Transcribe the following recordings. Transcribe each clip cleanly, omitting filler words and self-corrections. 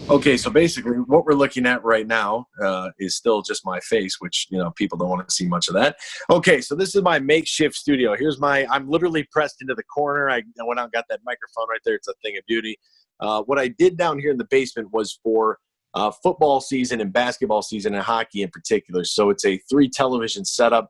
Okay, so basically what we're looking at right now is still just my face, which, people don't want to see much of that. Okay, so this is my makeshift studio. I'm literally pressed into the corner. I went out and got that microphone right there. It's a thing of beauty. What I did down here in the basement was for football season and basketball season and hockey in particular. So it's a 3 television setup.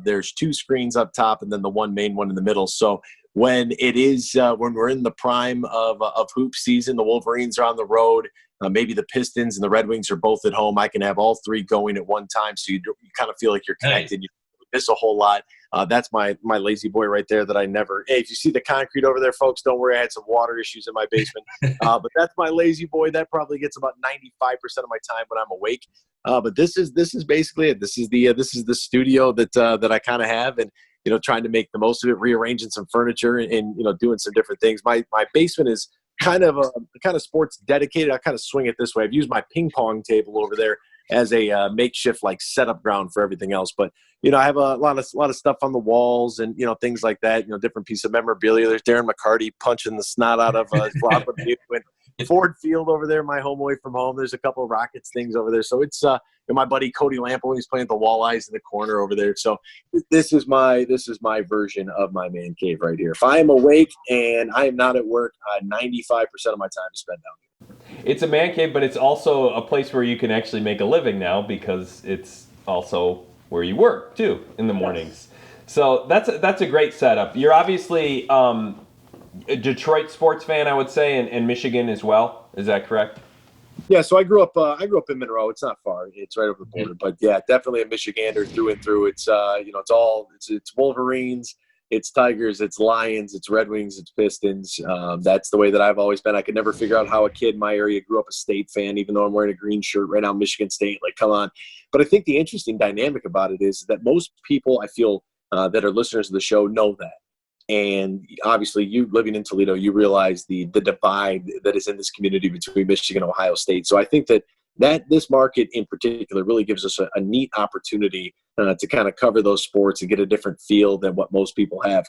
There's 2 screens up top and then the one main one in the middle. So when we're in the prime of hoop season, the Wolverines are on the road. Maybe the Pistons and the Red Wings are both at home. I can have all 3 going at one time, so you kind of feel like you're connected. You miss a whole lot. That's my lazy boy right there that I never – hey, if you see the concrete over there, folks, don't worry. I had some water issues in my basement. But that's my lazy boy. That probably gets about 95% of my time when I'm awake. But this is basically it. This is the studio that I kind of have, and trying to make the most of it, rearranging some furniture and doing some different things. My basement is kind of sports dedicated. I kind of swing it this way. I've used my ping pong table over there as a makeshift setup ground for everything else. But I have a lot of stuff on the walls and things like that. Different pieces of memorabilia. There's Darren McCarty punching the snot out of and Ford Field over there, my home away from home. There's a couple of Rockets things over there. So it's my buddy Cody Lampo when he's playing at the Walleyes in the corner over there. So this is my version of my man cave right here. If I am awake and I am not at work, 95% of my time is spent down here. It's a man cave, but it's also a place where you can actually make a living now because it's also where you work too in the mornings. So that's a great setup. You're obviously a Detroit sports fan, I would say, and Michigan as well. Is that correct? Yeah, so I grew up in Monroe. It's not far. It's right over the border. But yeah, definitely a Michigander through and through. It's it's Wolverines, it's Tigers, it's Lions, it's Red Wings, it's Pistons. That's the way that I've always been. I could never figure out how a kid in my area grew up a State fan, even though I'm wearing a green shirt right now, Michigan State. Come on. But I think the interesting dynamic about it is that most people, I feel, that are listeners of the show know that. And obviously, you living in Toledo, you realize the divide that is in this community between Michigan and Ohio State. So I think that this market in particular really gives us a neat opportunity to kind of cover those sports and get a different feel than what most people have.